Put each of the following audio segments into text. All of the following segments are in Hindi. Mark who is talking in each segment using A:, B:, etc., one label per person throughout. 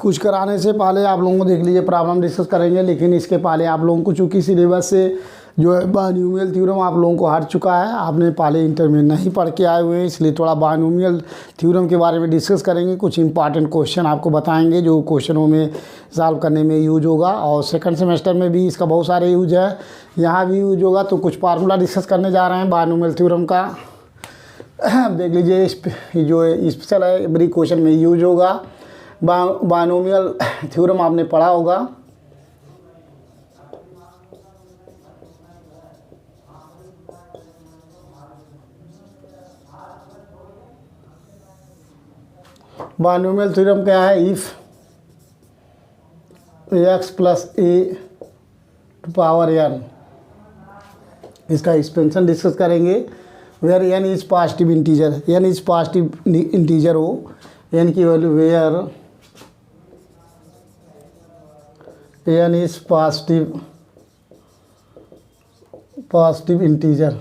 A: कुछ कराने से पहले आप लोगों को देख लीजिए, प्रॉब्लम डिस्कस करेंगे, लेकिन इसके पहले आप लोगों को चूँकि सिलेबस से जो है बायनोमियल थ्योरम आप लोगों को हट चुका है, आपने पहले इंटर में नहीं पढ़ के आए हुए हैं, इसलिए थोड़ा बायनोमियल थ्योरम के बारे में डिस्कस करेंगे। कुछ इंपॉर्टेंट क्वेश्चन आपको बताएंगे जो क्वेश्चनों में सॉल्व करने में यूज होगा, और सेकंड सेमेस्टर में भी इसका बहुत सारे यूज है, यहाँ भी यूज होगा। तो कुछ फार्मूला डिस्कस करने जा रहे हैं बायनोमियल थ्योरम का। देख लीजिए, जो स्पेशल है एवरी क्वेश्चन में यूज होगा। बायनोमियल थ्योरम आपने पढ़ा होगा। बायनोमियल थ्योरम क्या है? If x plus a to power n, इसका एक्सपेंशन डिस्कस करेंगे। Where n is positive integer, n is positive integer हो, n की value where n is positive integer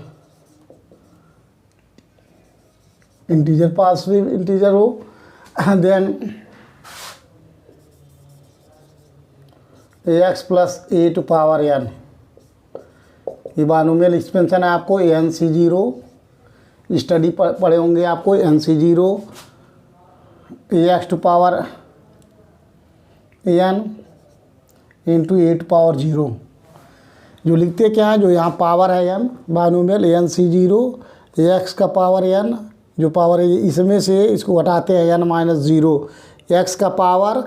A: positive integer हो, then x plus a to power n, ये बायनोमियल एक्सपेंशन है। आपको NC0 स्टडी पढ़े होंगे, आपको NC0 ax to power n into a to power 0, जो लिखते क्या है, जो यहाँ पावर है n, बायनोमियल NC0 x का पावर n, जो पावर है इसमें से इसको घटाते हैं n माइनस 0, x का पावर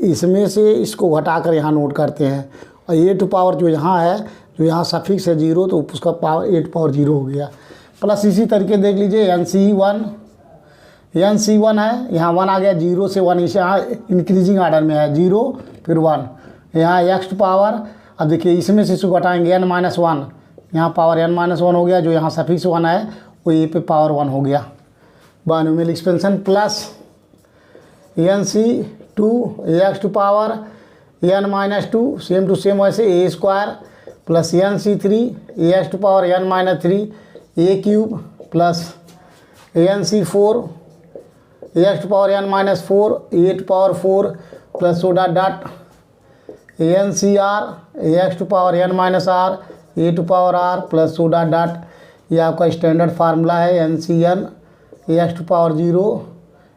A: इसमें से इसको घटाकर यहाँ नोट करते हैं, और ए टू पावर जो यहाँ है, जो यहाँ सफिक्स है 0, तो उसका पावर ए टू पावर 0 हो गया। प्लस इसी तरीके देख लीजिए NC1 है, यहाँ 1 आ गया, 0 से 1, इसे यहाँ इंक्रीजिंग आर्डर में है, 0 फिर 1, यहाँ x टू पावर, अब देखिए इसमें से इसको घटाएंगे n माइनस 1, यहाँ पावर n माइनस 1 हो गया, जो यहाँ सफिक्स 1 है वो ए पे पावर 1 हो गया। Binomial expansion plus NC2 ax to power n minus 2, same to same वैसे a square, plus NC3 ax to power n minus 3 a cube, plus NC4 ax to power n minus 4 a to power 4, plus सोडा dot NCR ax to power n minus r a to power r, plus सोडा डॉट, ये आपका स्टैंडर्ड फार्मूला है NCN ax to power 0,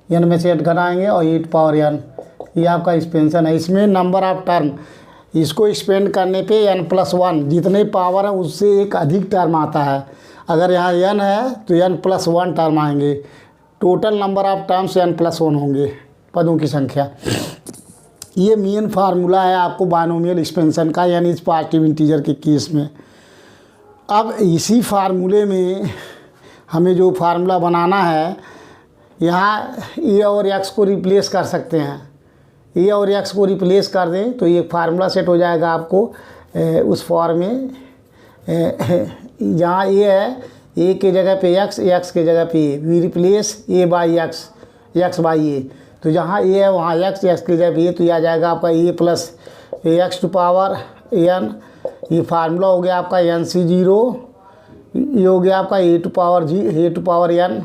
A: n में से 8 घटाएंगे और ए टू पावर n, ये आपका एक्सपेंशन है। इसमें नंबर ऑफ टर्म, इसको एक्सपेंड करने पे n+1, जितने पावर है उससे एक अधिक टर्म आता है। अगर यहाँ n है तो n+1 टर्म आएंगे, total number of terms n+1 होंगे, पदों की संख्या। ये मेन फार्मूला है आपको बायनोमियल एक्सपेंशन का, यानी इस पॉजिटिव इंटीजर के केस में। अब इसी फार्मूले में हमें जो फार्मूला बनाना है, यहाँ ए और एक्स को रिप्लेस कर सकते हैं, ए और एक्स को रिप्लेस कर दें तो ये फार्मूला सेट हो जाएगा आपको उस फॉर्म में। जहाँ ए है, ए के जगह पे एक्स के जगह पे a, we replace a by x by a, तो जहाँ ए है वहाँ एक्स के जगह पे ए, तो ये आ जाएगा आपका a plus x to power n, ये फार्मूला हो गया आपका NC0, ये हो गया आपका a to power n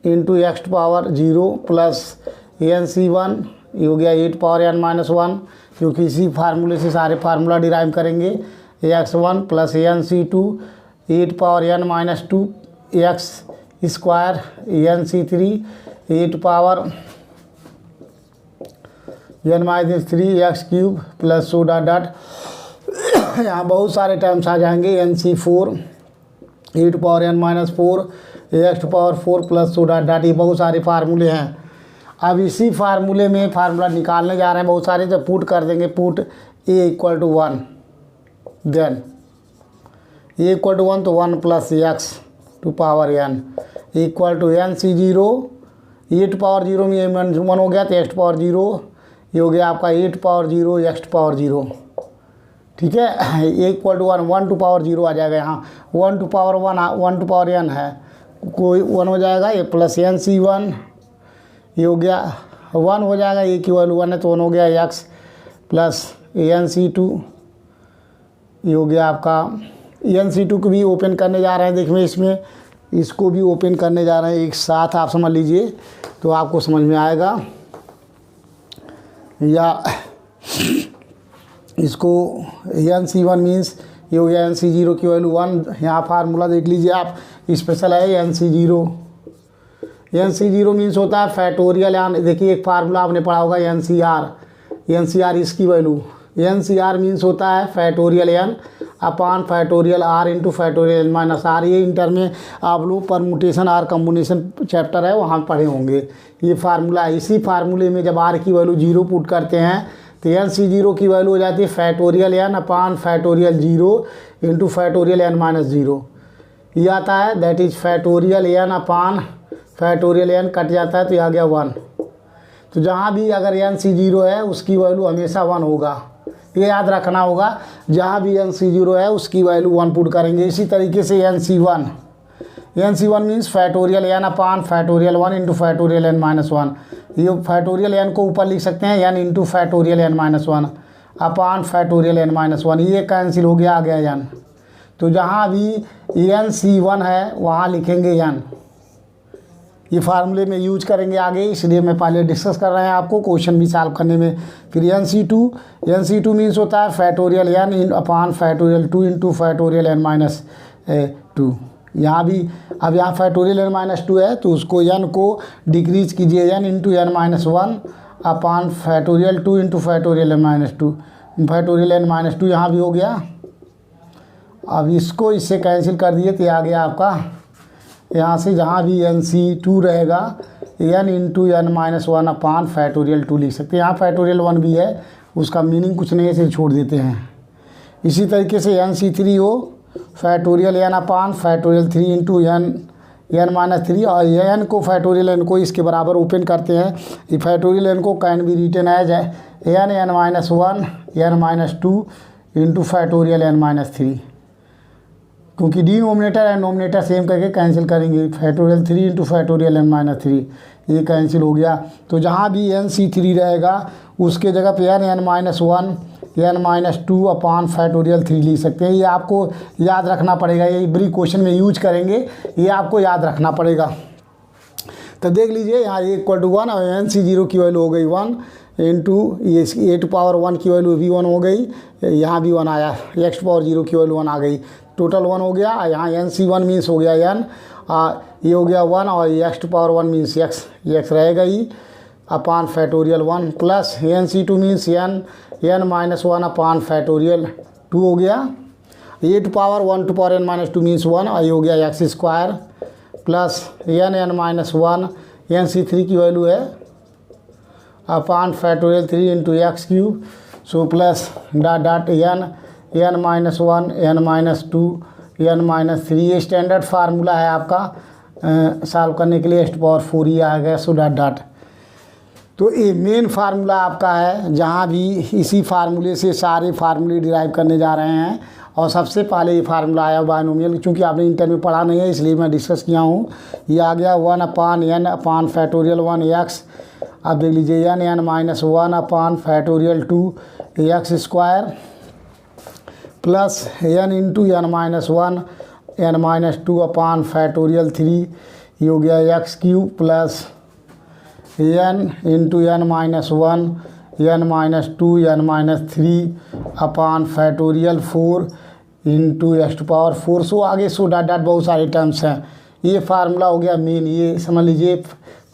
A: into x to power 0, plus NC1, ये हो गया a to power n minus 1, क्योंकि इसी फार्मूले से सारे फार्मूला डिराइव करेंगे। x1 plus NC2 a to power n minus 2 x square, NC3 a to power n minus 3 x cube, plus सोडा डॉट, यहाँ बहुत सारे टर्म्स आ जाएंगे, NC4 a to power n minus 4 x to power 4, plus सोडा डॉट, ये बहुत सारे फार्मूले हैं। अब इसी फार्मूले में फार्मूला निकालने जा रहे हैं बहुत सारे, तो पुट कर देंगे, put a equal to 1, then a equal to 1 तो 1 plus x to power n इक्वल टू NC0, ए टू पावर 0 में 1 हो गया तो एक्स टू पावर 0, ये हो गया आपका a to power 0 x to power 0, ठीक है। A equal to 1 to power 0 आ जाएगा, यहाँ 1 to power 1 to power n है, कोई 1 हो जाएगा, ये प्लस NC1, ये हो गया 1 हो जाएगा, ए की वैल्यू 1 है तो 1 हो गया एक्स, प्लस NC2, ये हो गया आपका NC2 को भी ओपन करने जा रहे हैं, देखिए इसमें इसको भी ओपन करने जा रहे हैं एक साथ, आप समझ लीजिए तो आपको समझ में आएगा। या इसको NC1 मीन्स ये हो गया NC0 की वैल्यू 1। यहाँ फार्मूला देख लीजिए आप, स्पेशल है NC0। NC0 मीन्स होता है फैक्टोरियल यान। देखिए एक फार्मूला आपने पढ़ा होगा NCR इसकी वैल्यू। NCR मीन्स होता है factorial n upon factorial r into factorial n minus r। ये इंटर में आप लोग परमुटेशन और कम्बिनेशन चैप्टर है वहाँ पढ़े होंगे। ये फार्मूला है। इसी फार्मूले में जब r की वैल्यू 0 पुट करते हैं तो NC0 की वैल्यू हो जाती है factorial n upon factorial 0 into factorial n minus 0। ये आता है that is factorial n upon factorial n cut जाता है तो ये आ गया 1। तो जहाँ भी अगर NC0 है उसकी वैल्यू हमेशा 1 होगा, ये याद रखना होगा। जहाँ भी NC0 है उसकी वैल्यू 1 पुट करेंगे। इसी तरीके से NC1 means factorial n upon factorial 1 into factorial n minus 1। ये फैक्टोरियल n को ऊपर लिख सकते हैं n into factorial n minus 1 upon factorial n minus 1। ये कैंसिल हो गया, आ गया n। तो जहाँ भी NC1 है वहाँ लिखेंगे n। ये फार्मूले में यूज करेंगे आगे, इसलिए मैं पहले डिस्कस कर रहे हैं आपको क्वेश्चन भी सॉल्व करने में। फिर NC2 मीन्स होता है factorial n upon factorial 2 into factorial n minus 2। यहाँ भी अब यहाँ फैक्टोरियल n माइनस 2 है तो उसको n को डिक्रीज कीजिए n into n minus 1 upon factorial 2 into factorial n minus 2। Factorial n minus 2 यहाँ भी हो गया। अब इसको इससे कैंसिल कर दिए तो आ गया आपका यहाँ से जहाँ भी NC2 रहेगा n into n minus 1 upon factorial 2 लिख सकते हैं। यहाँ फैक्टोरियल 1 भी है, उसका मीनिंग कुछ नहीं है, इसे छोड़ देते हैं। इसी तरीके से NC3 हो factorial n upon factorial 3 into n minus 3। और n को फैक्टोरियल n को इसके बराबर ओपन करते हैं। ये फैक्टोरियल n को can be written as n minus 1 n minus 2 into factorial n minus 3, क्योंकि डिनोमिनेटर एंड नोमिनेटर सेम करके कैंसिल करेंगे। Factorial 3 into factorial n minus 3 ये कैंसिल हो गया। तो जहाँ भी NC3 रहेगा उसके जगह पे n minus 1 n minus 2 upon factorial 3 लिख सकते हैं। ये आपको याद रखना पड़ेगा, ये एवरी क्वेश्चन में यूज करेंगे, ये आपको याद रखना पड़ेगा। तो देख लीजिए यहाँ इक्वल टू 1 और NC0 की वैल्यू हो गई 1 इंटू ये a⁴ की वैल्यू भी 1 हो गई, यहाँ भी 1 आया, x⁴ की वैल्यू 1 आ गई, टोटल 1 हो गया। यहाँ NC1 मीन्स हो गया n, ये हो गया 1 और x⁴ मीन्स x रहेगा ही upon factorial 1 plus NC2 means n minus 1 upon factorial 2 हो गया। a⁴ माइनस 2 मीन्स 1 और ये हो गया x² plus n minus 1 NC3 की वैल्यू है upon factorial 3 into x³ so plus dot n minus 1 n minus 2 n minus 3। ये स्टैंडर्ड फार्मूला है आपका सॉल्व करने के लिए x⁴ ये आ गया सो डॉट। तो ये मेन फार्मूला आपका है, जहाँ भी इसी फार्मूले से सारे फार्मूले डिराइव करने जा रहे हैं। और सबसे पहले ये फार्मूला आया बायनोमियल, चूँकि आपने इंटर में पढ़ा नहीं है इसलिए मैं डिस्कस किया हूँ। ये आ गया 1 अपान n अपान फैक्टोरियल 1x। अब देख लीजिए n minus 1 upon factorial 2 x² plus n into n minus 1 n minus 2 upon factorial 3 ये हो गया x³ plus n into n minus 1 n minus 2 n minus 3 upon factorial 4 into x⁴ so आगे सो डॉट बहुत सारे टर्म्स हैं। ये फार्मूला हो गया मेन, ये समझ लीजिए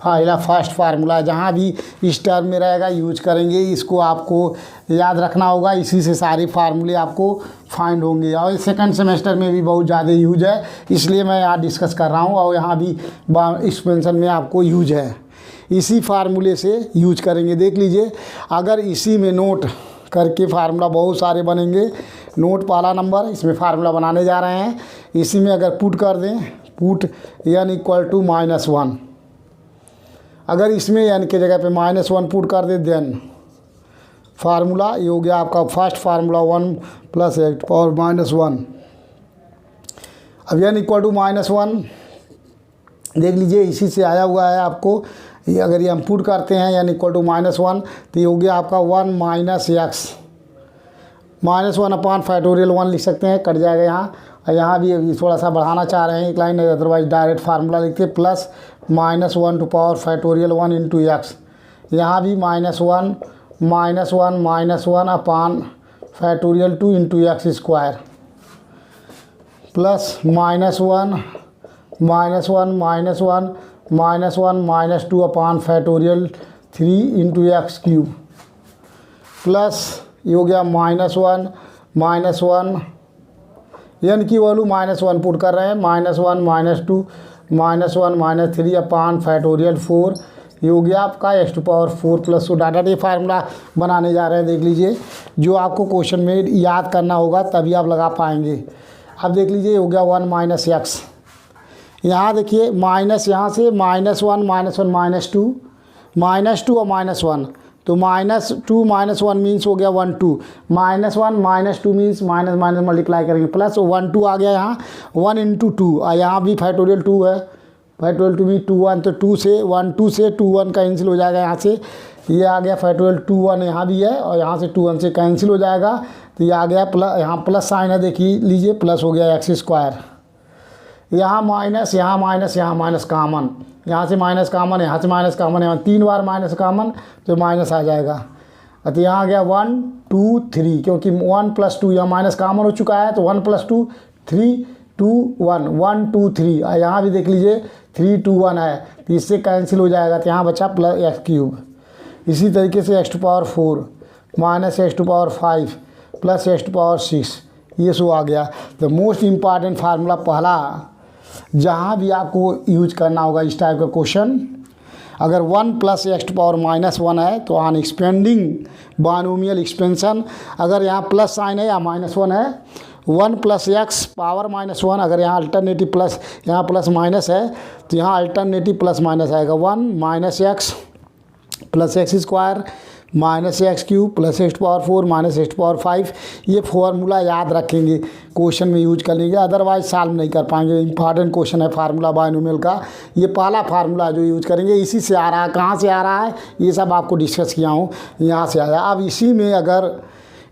A: फर्स्ट फार्मूला। जहाँ भी इस टर्म में रहेगा यूज करेंगे, इसको आपको याद रखना होगा, इसी से सारे फार्मूले आपको फाइंड होंगे। और सेकंड सेमेस्टर में भी बहुत ज़्यादा यूज है, इसलिए मैं यहाँ डिस्कस कर रहा हूँ। और यहाँ भी एक्सपेंशन में आपको यूज है, इसी फार्मूले से यूज करेंगे। देख लीजिए अगर इसी में नोट करके फार्मूला बहुत सारे बनेंगे। नोट पहला नंबर, इसमें फार्मूला बनाने जा रहे हैं, इसी में अगर पुट कर दें, पुट n इक्वल टू -1, अगर इसमें n के जगह पे -1 पुट कर दे देन फार्मूला ये हो गया आपका फर्स्ट फार्मूला 1 प्लस x⁻⁻1। अब n इक्वल टू -1 देख लीजिए, इसी से आया हुआ है आपको। ये अगर ये हम पुट करते हैं n इक्वल टू -1 तो ये हो गया आपका 1 माइनस x -1 अपान फैक्टोरियल 1 लिख सकते हैं, कट जाएगा यहाँ। और यहाँ भी थोड़ा सा बढ़ाना चाह रहे हैं एक लाइन, अदरवाइज डायरेक्ट फार्मूला लिखते plus -1 to power factorial 1 into x। यहाँ भी -1 -1 upon factorial 2 into x square plus -1 -2 upon factorial 3 into x cube plus ये हो गया -1 एन की वैल्यू -1 पुट कर रहे हैं, -1 -2 -1 -3 अपान फैक्टोरियल 4 ये हो गया आपका x⁴ प्लस। तो डाटा ये फार्मूला बनाने जा रहे हैं, देख लीजिए, जो आपको क्वेश्चन में याद करना होगा तभी आप लगा पाएंगे। अब देख लीजिए ये हो गया 1 - x, यहाँ देखिए माइनस, यहाँ से -1 -2 -2 और -1, तो -2 -1 मीन्स हो गया 1 2, -1 -2 मीन्स माइनस माइनस मल्टीप्लाई करेंगे प्लस 1 2 आ गया यहाँ 1 × 2 और यहाँ भी फैक्टोरियल 2 है, फैक्टोरियल 2 भी 2 1, तो 2 से 1 2 से 2 1 कैंसिल हो जाएगा, यहाँ से ये आ गया फैक्टोरियल 2 1 यहाँ भी है और यहाँ से 2 1 से कैंसिल हो जाएगा, तो ये आ गया प्लस, यहाँ प्लस साइन है, देखिए लीजिए प्लस हो गया x², यहाँ माइनस, यहाँ माइनस, यहाँ माइनस कामन, यहाँ से माइनस कामन, यहाँ से माइनस कामन, यहाँ 3 बार माइनस कामन तो माइनस आ जाएगा। तो यहाँ आ गया 1 2 3, क्योंकि 1 + 2 यहाँ माइनस कामन हो चुका है, तो 1 + 2 3 2 1 1 2 3, यहाँ भी देख लीजिए 3 2 1 है, तो इससे कैंसिल हो जाएगा, तो यहाँ बचा प्लस x³। इसी तरीके से x⁴ minus x⁵ plus x⁶, ये सो आ गया। तो मोस्ट इम्पॉर्टेंट फार्मूला पहला, जहाँ भी आपको यूज करना होगा इस टाइप का क्वेश्चन, अगर 1 + x⁻−1 है तो अनएक्सपेंडिंग बायनोमियल एक्सपेंशन, अगर यहाँ प्लस साइन है या -1 है, 1 + x⁻−1, अगर यहाँ अल्टरनेटिव प्लस, यहाँ प्लस माइनस है तो यहाँ अल्टरनेटिव प्लस माइनस आएगा, 1 - x plus x² minus x³ plus x⁴ minus x⁵, ये फार्मूला याद रखेंगे, क्वेश्चन में यूज कर लेंगे, अदरवाइज सॉल्व नहीं कर पाएंगे। इंपॉर्टेंट क्वेश्चन है फार्मूला बायनोमियल का, ये पहला फार्मूला जो यूज करेंगे, इसी से आ रहा है, कहाँ से आ रहा है ये सब आपको डिस्कस किया हूँ, यहाँ से आया। अब इसी में अगर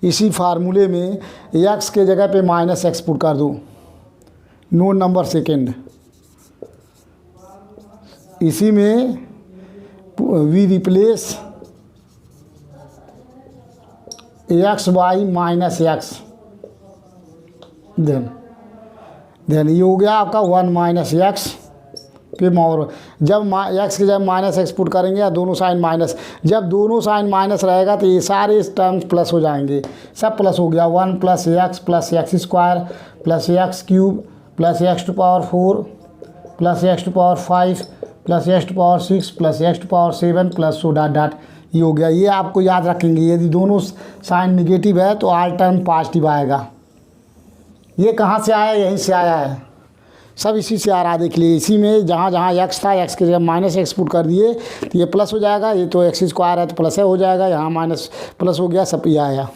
A: इसी फार्मूले में x के जगह पे -x पुट कर दो, नोट नंबर सेकेंड, इसी में we replace x by -x, then ये हो गया आपका 1 - x पे मोर, जब x के जब -x पुट करेंगे या दोनों साइन माइनस, जब दोनों साइन माइनस रहेगा तो ये सारे टर्म्स प्लस हो जाएंगे, सब प्लस हो गया, 1 + x plus x² plus x³ plus x⁴ plus x⁵ plus x⁶ plus x⁷ plus so dot dot, ये हो गया। ये आपको याद रखेंगे, यदि दोनों साइन निगेटिव है तो ऑल टर्म पॉजिटिव आएगा। ये कहाँ से आया, यहीं से आया है, सब इसी से आ रहा है, देख लिए, इसी में जहाँ जहाँ x था, x के जब -x पुट कर दिए तो ये प्लस हो जाएगा, ये तो x² है तो प्लस है हो जाएगा, यहाँ माइनस प्लस हो गया, सब ये आया।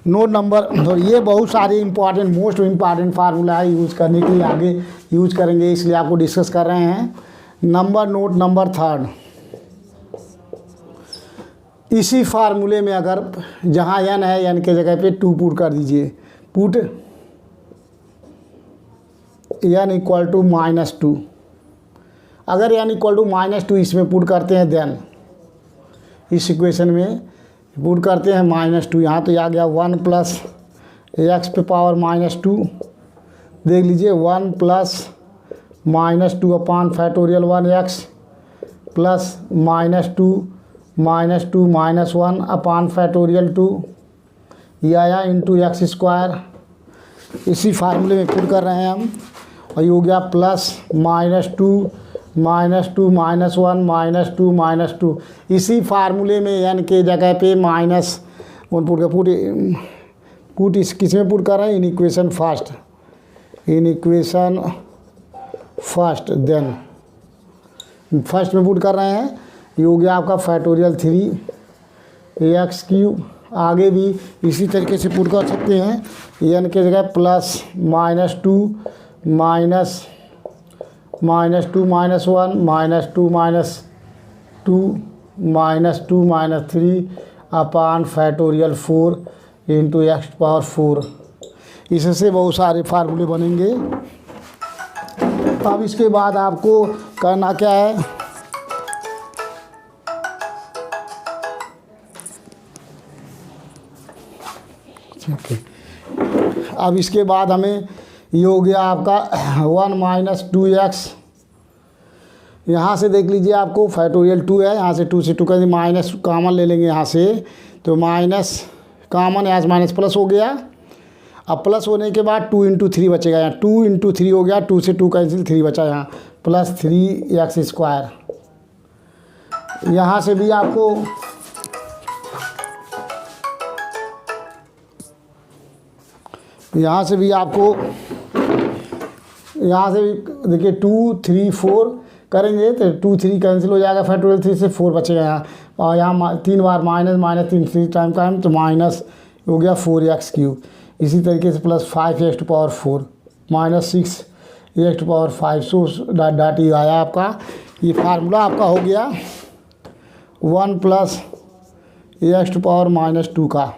A: नोट नंबर, तो ये बहुत सारे इंपॉर्टेंट मोस्ट इम्पॉर्टेंट फार्मूला है, यूज़ करने के लिए आगे यूज करेंगे, इसलिए आपको डिस्कस कर रहे हैं। नोट नंबर 3, इसी फार्मूले में अगर जहाँ n है, n के जगह पे 2 पुट कर दीजिए, पुट n = -2, अगर n = -2 इसमें पुट करते हैं, देन इस इक्वेशन में पुट करते हैं -2, यहाँ तो आ गया 1 + x⁻², देख लीजिए 1 + -2 upon factorial 1x plus -2 -1 upon factorial 2, ये आया इंटू x², इसी फार्मूले में पुट कर रहे हैं हम, और ये हो गया प्लस -2 -1 -2 इसी फार्मूले में n के जगह पे -1 पुट इस किस में पुट कर रहे हैं, in equation first, then first में पुट कर रहे हैं, ये हो गया आपका फैक्टोरियल 3 x³, आगे भी इसी तरीके से पुट कर सकते हैं, n के जगह plus -2 -1 -2 upon factorial 4 into x⁴, इससे बहुत सारे फार्मूले बनेंगे। अब इसके बाद आपको करना क्या है, अब इसके बाद हमें ये हो गया आपका 1 माइनस 2x। यहाँ से देख लीजिए आपको फैक्टोरियल 2 है, यहाँ से 2 से 2 का माइनस कॉमन ले लेंगे यहाँ से, तो माइनस कॉमन यहाँ से माइनस प्लस हो गया। अब प्लस होने के बाद 2 इंटू 3 बचेगा, यहाँ 2 इंटू 3 हो गया, 2 से 2 कैंसिल, 3 बचा यहाँ, प्लस 3x स्क्वायर। यहाँ से भी आपको यहाँ से भी देखिए 2 3 4 करेंगे तो 2 3 कैंसिल हो जाएगा, फैक्टोरियल 3 से 4 बचेगा यहाँ, और यहाँ 3 बार माइनस माइनस 3 टाइम का है तो माइनस हो गया 4x क्यूब। इसी तरीके से plus 5x⁴ minus 6x⁵ so dot ये आया आपका। ये फार्मूला आपका हो गया 1 प्लस x⁻−2 का।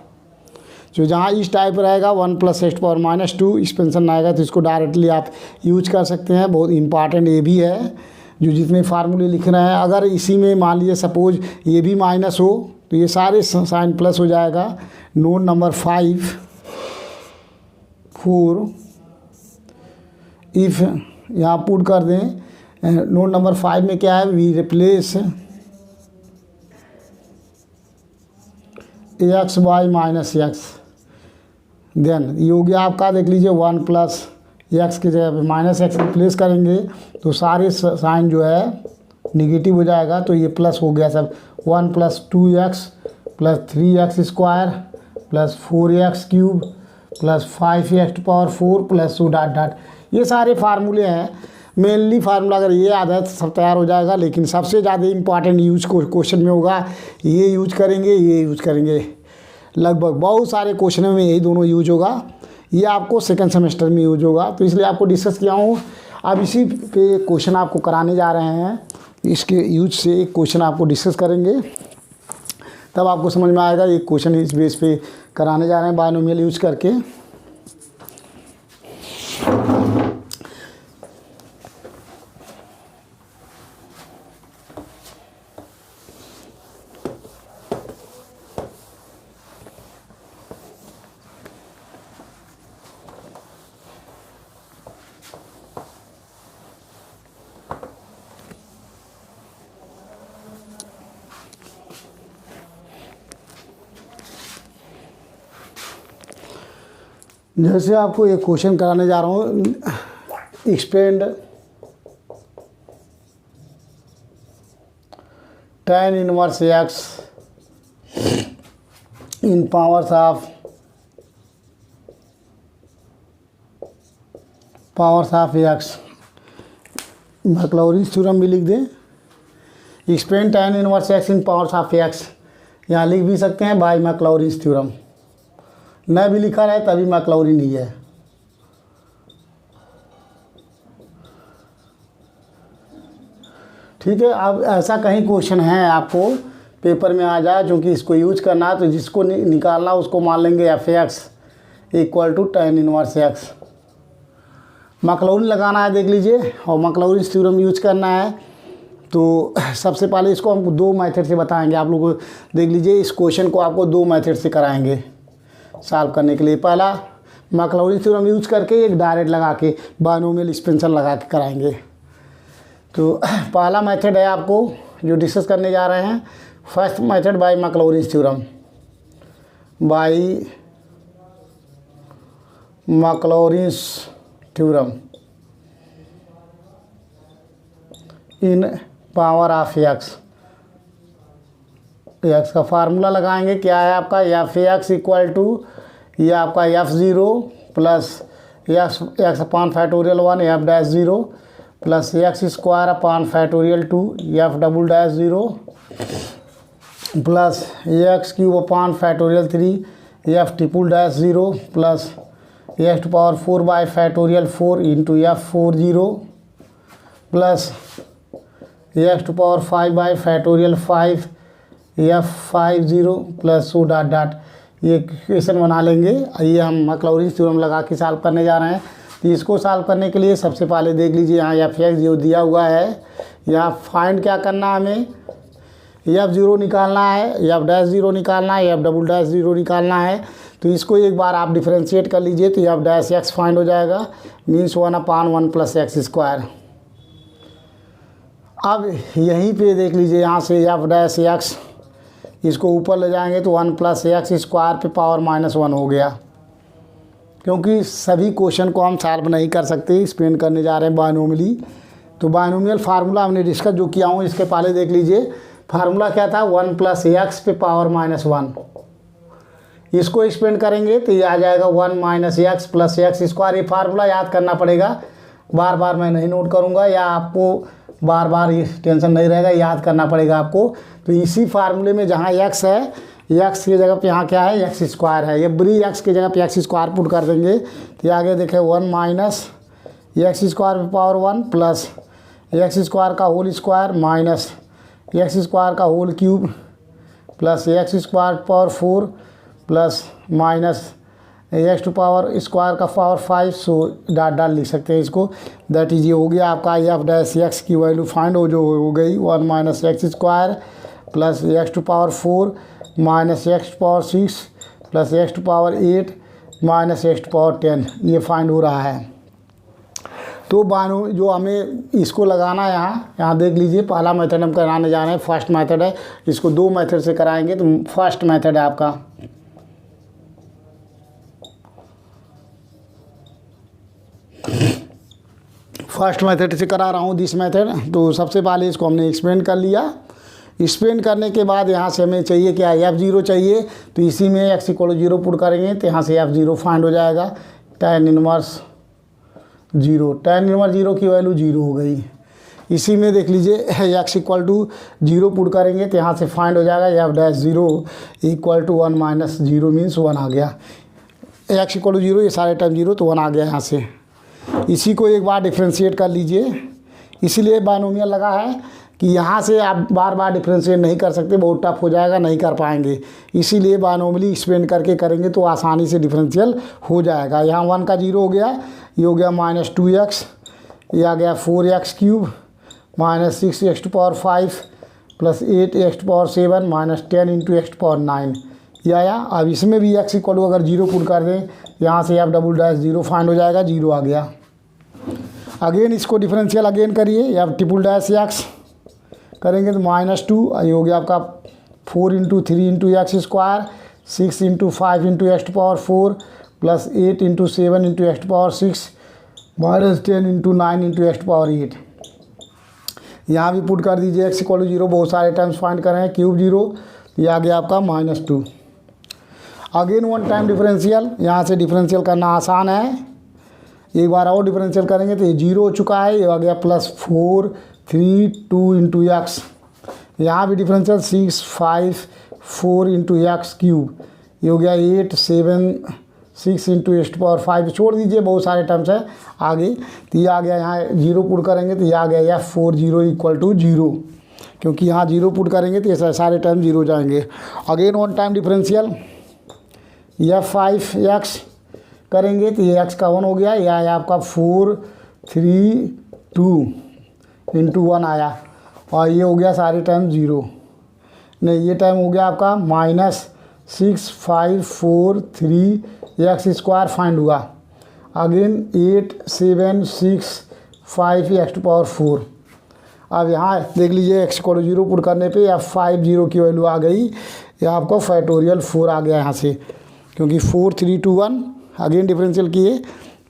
A: जो जहाँ इस टाइप रहेगा 1 प्लस x⁻−2 एक्सपेंशन आएगा तो इसको डायरेक्टली आप यूज कर सकते हैं। बहुत इंपॉर्टेंट ये भी है जो जितने फार्मूले लिख रहे हैं। अगर इसी में मान लीजिए सपोज ये भी माइनस हो तो ये सारे साइन प्लस हो जाएगा। नोट नंबर 5 4 इफ़ यहाँ पुट कर दें। नोट नंबर 5 में क्या है, we replace x by minus x. Then ये हो गया आपका, देख लीजिए 1 प्लस एक्स की जगह पे माइनस एक्स रिप्लेस करेंगे तो सारे साइन जो है निगेटिव हो जाएगा, तो ये प्लस हो गया सब। 1 plus 2x plus 3x² plus 4x cube plus 5x⁴ plus dot dot. ये सारे फार्मूले हैं। मेनली फार्मूला अगर ये याद है तो सब तैयार हो जाएगा, लेकिन सबसे ज़्यादा इंपॉर्टेंट यूज क्वेश्चन में होगा ये यूज करेंगे। लगभग बहुत सारे क्वेश्चनों में यही दोनों यूज होगा। ये आपको सेकंड सेमेस्टर में यूज होगा, तो इसलिए आपको डिस्कस किया हूँ। अब इसी पे क्वेश्चन आपको कराने जा रहे हैं। इसके यूज से एक क्वेश्चन आपको डिस्कस करेंगे, तब आपको समझ में आएगा। ये क्वेश्चन इस बेस पे कराने जा रहे हैं बायनोमियल यूज करके। जैसे आपको एक क्वेश्चन कराने जा रहा हूँ, expand tan inverse x in powers of x। Maclaurin theorem भी लिख दें। Expand tan inverse x in powers of x, यहाँ लिख भी सकते हैं बाय मैक्लॉरिन थ्योरम। न भी लिखा रहे तभी मैक्लॉरिन ही है। ठीक है। अब ऐसा कहीं क्वेश्चन है आपको पेपर में आ जाए क्योंकि इसको यूज करना है, तो जिसको निकालना उसको मान लेंगे f(x) = tan inverse x। Maclaurin लगाना है देख लीजिए, और मैक्लॉरिन थ्योरम यूज करना है। तो सबसे पहले इसको हम 2 मेथड से बताएंगे। आप लोग देख लीजिए, इस क्वेश्चन को आपको 2 मेथड से कराएंगे सॉल्व करने के लिए। पहला मैक्लॉरिन थ्योरम यूज करके, एक डायरेक्ट लगा के बायनोमियल एक्सपेंशन लगा के कराएंगे। तो पहला मेथड है आपको जो डिस्कस करने जा रहे हैं, first method by Maclaurin theorem. By Maclaurin theorem in power of x। x का फार्मूला लगाएंगे, क्या है आपका f(x) = ये आपका f0 plus x/(1) f'0 plus x² f'2 plus x³ f'0 plus x⁴/4 into f40 plus x⁵/5 f50 plus dot dot. ये इक्वेशन बना लेंगे। ये हम मैक्लॉरिन थ्योरम लगा के सॉल्व करने जा रहे हैं। तो इसको सॉल्व करने के लिए सबसे पहले देख लीजिए, यहाँ f(x) जो दिया हुआ है, यहाँ फाइंड क्या करना है हमें, f0 निकालना है, f'0 निकालना है, f'0 निकालना है। तो इसको एक बार आप डिफ्रेंशिएट कर लीजिए तो एफ डैश एक्स फाइंड हो जाएगा, मीन्स 1/1 प्लस एक्स स्क्वायर। अब यहीं पे देख लीजिए, यहाँ से एफ डैश एक्स इसको ऊपर ले जाएंगे तो 1 प्लस एक्स स्क्वायर पे पावर -1 हो गया। क्योंकि सभी क्वेश्चन को हम सॉल्व नहीं कर सकते, एक्सप्लेन करने जा रहे हैं बायनोमियली। तो बायनोमियल फार्मूला हमने डिस्कस जो किया हूँ, इसके पहले देख लीजिए। फार्मूला क्या था, 1 प्लस एक्स पे पावर -1। इसको एक्सपेंड करेंगे तो ये आ जाएगा 1 minus x plus x square. ये फार्मूला याद करना पड़ेगा, बार बार मैं नहीं नोट करूँगा, या आपको बार बार ये टेंशन नहीं रहेगा, याद करना पड़ेगा आपको। तो इसी फार्मूले में जहाँ एक्स है, एक्स की जगह पे यहाँ क्या है, एक्स स्क्वायर है। एवरी एक्स की जगह पे एक्स स्क्वायर पुट कर देंगे तो आगे देखें 1 माइनस एक्स स्क्वायर पे पावर 1 प्लस एक्स स्क्वायर का whole square minus x square का whole cube plus x square power 4 plus minus x to power square का पावर 5। सो डाल लिख सकते हैं इसको। दैट इज ये हो गया आपका एफ डैश एक्स की वैल्यू फाइंड हो गई 1 minus x square plus x to power 4 minus x to power 6 plus x to power 8 minus x to power 10, ये फाइंड हो रहा है। तो बानो जो हमें इसको लगाना है, यहाँ देख लीजिए, पहला मेथड हम कराने जा रहे हैं, फर्स्ट मेथड है। इसको 2 मेथड से कराएंगे तो फर्स्ट मेथड है आपका। फर्स्ट मेथड से करा रहा हूँ दिस मेथड। तो सबसे पहले इसको हमने एक्सपेंड कर लिया। एक्सपेंड करने के बाद यहाँ से हमें चाहिए क्या, F0 चाहिए। तो इसी में x = 0 पुट करेंगे तो यहाँ से F0 फाइंड हो जाएगा। tan इनवर्स 0, tan इनवर्स 0 की वैल्यू 0 हो गई। इसी में देख लीजिए x = 0 पुट करेंगे तो यहाँ से फाइंड हो जाएगा f डैश 0 = 1 माइनस 0 मीन्स 1 आ गया। x = 0, ये सारे टाइम 0 तो 1 आ गया यहाँ से। इसी को एक बार डिफ्रेंशिएट कर लीजिए। इसीलिए बायनोमियल लगा है कि यहाँ से आप बार बार डिफ्रेंशिएट नहीं कर सकते, बहुत टफ हो जाएगा, नहीं कर पाएंगे। इसीलिए बायनोमियली एक्सपेंड करके करेंगे तो आसानी से डिफरेंशियल हो जाएगा। यहाँ 1 का 0 हो गया, ये हो गया -2x, ये आ गया 4x³ minus 6x⁵ plus 8x⁷ minus 10 × x⁹ ये आया। अब इसमें भी x = अगर 0 पुट कर दें, यहाँ से f डैश 0 फाइंड हो जाएगा, 0 आ गया। अगेन इसको डिफरेंशियल अगेन करिए, f डैश x करेंगे तो -2, ये हो गया आपका 4 × 3 × x², 6 × 5 × x⁴ plus 8 × 7 × x⁶ minus 10 × 9 × x⁸। यहाँ भी पुट कर दीजिए x = 0, बहुत सारे टाइम्स फाइंड करें, क्यूब 0, ये आ गया आपका -2। अगेन 1 टाइम डिफरेंशियल, यहाँ से डिफरेंशियल करना आसान है। एक बार और डिफरेंशियल करेंगे तो ये 0 हो चुका है, ये आ गया +4 3 2 × x। यहाँ भी डिफरेंशियल 6 5 4 × x³, ये हो गया 8 7 6 × x⁵। छोड़ दीजिए, बहुत सारे टर्म्स है आगे। तो ये आ गया, यहाँ 0 पुट करेंगे तो ये आ गया F40 = 0, क्योंकि यहाँ 0 पुट करेंगे तो ये सारे टाइम 0 हो जाएंगे। अगेन 1 टाइम डिफरेंशियल, F5x करेंगे तो ये x का 1 हो गया, यह आया आपका 4 3 2 × 1 आया, और ये हो गया सारे टाइम 0। नहीं, ये टाइम हो गया आपका -6 5 4 3 x² फाइंड हुआ। Again 8 7 6 5 x⁴। अब यहाँ देख लीजिए x = 0 पुट करने पे F50 की वैल्यू आ गई, ये आपको फैक्टोरियल 4 आ गया यहाँ से, क्योंकि 4 3 2 1 अगेन डिफरेंशियल किए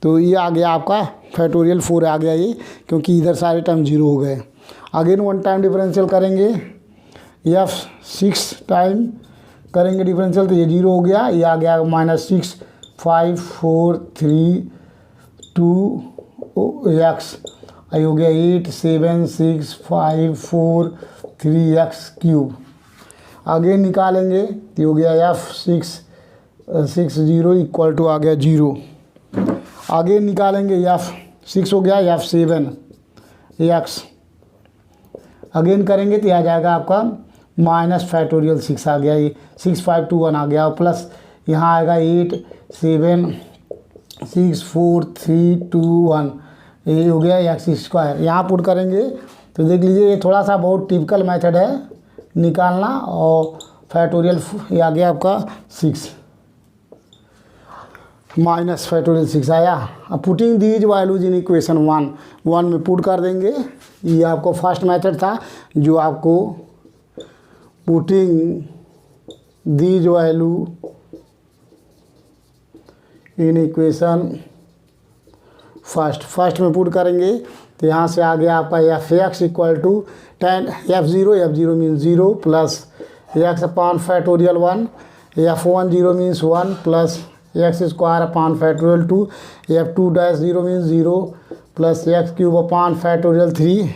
A: तो ये आ गया आपका फैक्टोरियल 4 आ गया ये, क्योंकि इधर सारे टाइम 0 हो गए। अगेन 1 टाइम डिफरेंशियल करेंगे, F6 टाइम करेंगे डिफरेंशियल तो ये 0 हो गया, ये आ गया -6 5 4 3 2 x, ये हो गया 8 7 6 5 4 3 x³। आगे निकालेंगे तो ये हो गया F60 = आ गया 0। आगे निकालेंगे F6 हो गया F7 x। अगेन करेंगे तो आ जाएगा आपका -6 आ गया, ये 6 5 2 1 आ गया, और प्लस यहाँ आएगा 8 7 6 4 3 2 1, ये हो गया x²। यहाँ पुट करेंगे तो देख लीजिए, ये थोड़ा सा बहुत टिपिकल मेथड है निकालना, और फैक्टोरियल ये आ गया आपका 6। माइनस फैक्टोरियल 6 आया। अब putting these values in equation 1 में पुट कर देंगे। ये आपको फर्स्ट मेथड था जो आपको putting these value in equation first में पुट करेंगे तो यहाँ से आ गया आपका F x equal to ten F zero means 0 plus x upon factorial 1, F1 0 means 1 plus x square upon factorial 2, F2 dash 0 means 0 plus x cube upon factorial 3,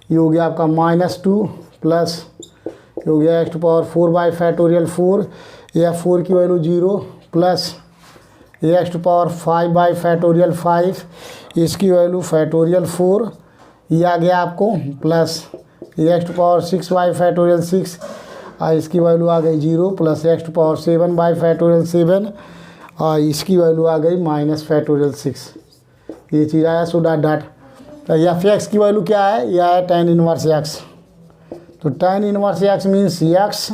A: ये हो गया आपका -2 प्लस ये हो गया x to power 4 by factorial 4, F4 की value 0 plus x to power 5 by factorial 5, इसकी वैल्यू फैक्टोरियल 4, ये आ गया आपको plus x to power 6 by factorial 6 और इसकी वैल्यू आ गई 0 plus x to power 7 by factorial 7 और इसकी वैल्यू आ गई माइनस फैक्टोरियल 6। ये चीज़ आया सो डॉट तो एफ एक्स की वैल्यू क्या है, यह है tan इनवर्स एक्स। तो tan inverse x means x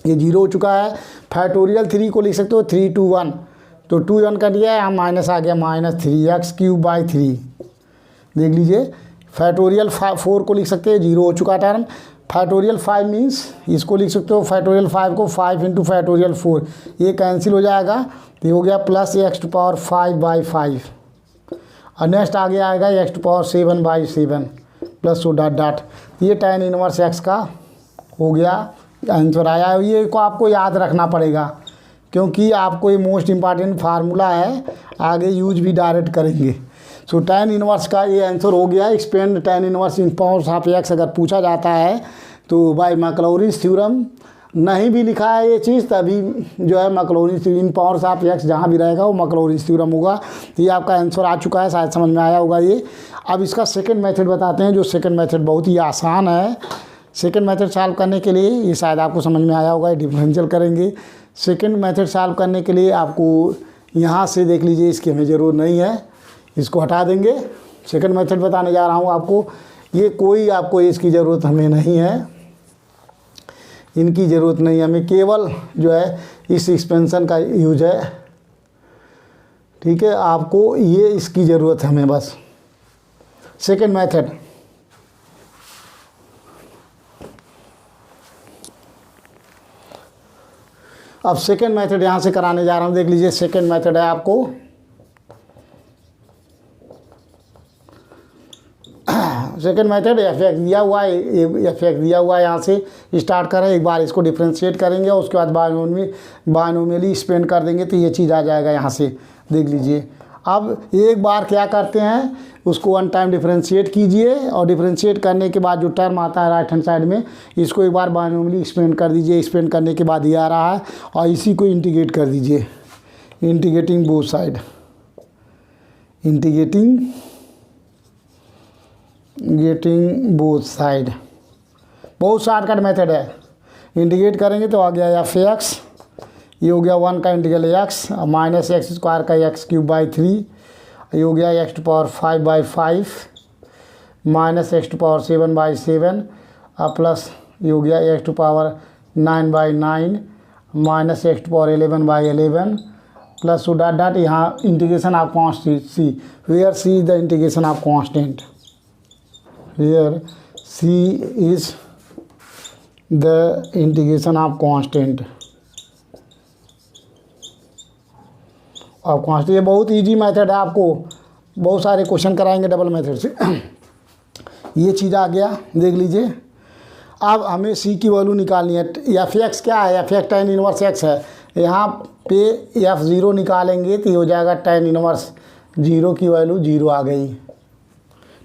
A: ये 0 हो चुका है। फैक्टोरियल 3 को लिख सकते हो 3 2 1, तो 2 1 का दिया है, यहाँ माइनस आ गया -3x क्यूब बाई 3। देख लीजिए फैक्टोरियल 4 को लिख सकते हैं, 0 हो चुका टर्म। फैक्टोरियल 5 मीन्स इसको लिख सकते हो फैक्टोरियल 5 को 5 इंटू फैक्टोरियल 4, ये कैंसिल हो जाएगा तो ये हो गया plus x to power 5 by 5 और नेक्स्ट आगे आएगा x to power 7 by 7 plus dot. ये tan इनवर्स एक्स का हो गया आंसर आया। ये को आपको याद रखना पड़ेगा क्योंकि आपको ये मोस्ट इम्पॉर्टेंट फार्मूला है, आगे यूज भी डायरेक्ट करेंगे। सो tan इनवर्स का ये आंसर हो गया। Expand tan inverse in powers of x अगर पूछा जाता है तो बाय मैक्लॉरिन्स थ्योरम, नहीं भी लिखा है ये चीज़ तभी जो है मैक्लॉरिन्स इन पावर्स ऑफ एक्स जहाँ भी रहेगा वो मैक्लॉरिन्स थ्योरम होगा। तो ये आपका आंसर आ चुका है, शायद समझ में आया होगा ये। अब इसका सेकंड मेथड बताते हैं, जो सेकंड मेथड बहुत ही आसान है। सेकंड मेथड सॉल्व करने के लिए ये शायद आपको समझ में आया होगा, डिफरेंशियल करेंगे। सेकंड मेथड सॉल्व करने के लिए आपको यहाँ से देख लीजिए, इसकी हमें ज़रूरत नहीं है, इसको हटा देंगे। सेकंड मेथड बताने जा रहा हूँ आपको, ये कोई आपको इसकी ज़रूरत हमें नहीं है, इनकी ज़रूरत नहीं है हमें, केवल जो है इस एक्सपेंशन का यूज है। ठीक है, आपको ये इसकी ज़रूरत है हमें बस। सेकंड मेथड अब सेकंड मेथड यहाँ से कराने जा रहा हूँ, देख लीजिए। सेकंड मेथड है आपको सेकंड मेथड एफ एक्स दिया हुआ है, एफ एक्स दिया हुआ है, यहाँ से स्टार्ट करें। एक बार इसको डिफ्रेंशिएट करेंगे और उसके बाद बायनोमियली स्पेंड कर देंगे तो ये चीज़ आ जाएगा यहाँ से, देख लीजिए। अब एक बार क्या करते हैं, उसको 1 टाइम डिफ्रेंशिएट कीजिए और डिफ्रेंशिएट करने के बाद जो टर्म आता है राइट हैंड साइड में, इसको एक बार बायनोमियली स्पेंड कर दीजिए। स्पेंड करने के बाद ये आ रहा है और इसी को इंटीग्रेट कर दीजिए, integrating both side, getting both side. बहुत शॉर्टकट मेथड है। इंटीग्रेट करेंगे तो आ गया एफ एक्स, ये हो गया 1 का integral x minus x square का एक्स क्यूब बाई 3, ये हो गया x to power 5 by 5 minus x to power 7 by 7 और प्लस ये हो गया x to power 9 by 9 minus x to power 11 by 11 plus dot. यहाँ integration of constant C, where C is the integration of constant, here C is the integration of constant। अब कांस्टेंट ये बहुत इजी मेथड है, आपको बहुत सारे क्वेश्चन कराएंगे डबल मेथड से। ये चीज़ आ गया, देख लीजिए। अब हमें C की वैल्यू निकालनी है। एफ एक्स क्या है, F x tan inverse x है। यहाँ पे F0 निकालेंगे तो ये हो जाएगा tan इनवर्स 0 की वैल्यू 0 आ गई।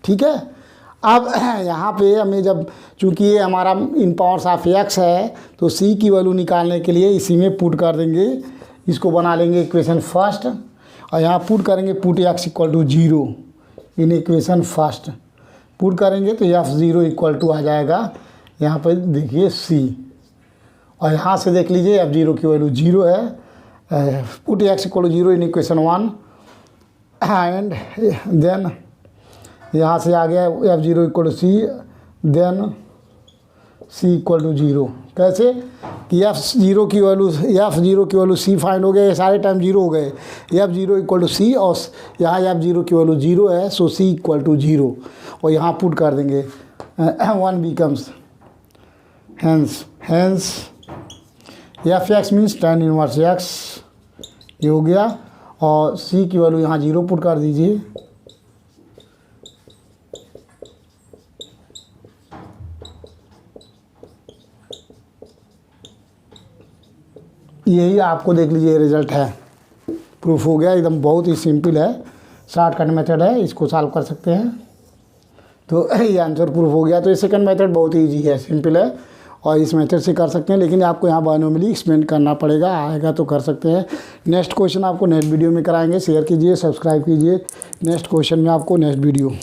A: ठीक है, अब यहाँ पे हमें जब चूँकि ये हमारा इन पावर्स ऑफ एक्स है तो C की वैल्यू निकालने के लिए इसी में पुट कर देंगे, इसको बना लेंगे इक्वेशन फर्स्ट और यहाँ पुट करेंगे put x equal to 0 in equation first. Put करेंगे तो F0 इक्वल टू आ जाएगा यहाँ पर देखिए C, और यहाँ से देख लीजिए F0 की वैल्यू 0 है। Put x equal to 0 in equation 1 and then यहाँ से आ गया F0 equal to C, then C equal to 0। कैसे, कि F0 की वैल्यू C फाइंड हो गया, ये सारे टाइम 0 हो गए, F0 इक्वल टू C और यहाँ F0 की वैल्यू 0 है, सो C इक्वल टू 0 और यहाँ पुट कर देंगे 1 becomes hence Fx means tan inverse x, ये हो गया, और C की वैल्यू यहाँ 0 पुट कर दीजिए। यही आपको देख लीजिए रिजल्ट है, प्रूफ हो गया एकदम, बहुत ही सिंपल है, शॉर्टकट मेथड है, इसको सॉल्व कर सकते हैं। तो ये आंसर प्रूफ हो गया। तो ये सेकंड मेथड बहुत ही ईजी है, सिंपल है और इस मेथड से कर सकते हैं, लेकिन आपको यहाँ बायनोमियली एक्सपेंड करना पड़ेगा, आएगा तो कर सकते हैं। नेक्स्ट क्वेश्चन आपको नेक्स्ट वीडियो में कराएंगे, शेयर कीजिए, सब्सक्राइब कीजिए। नेक्स्ट क्वेश्चन में आपको नेक्स्ट वीडियो।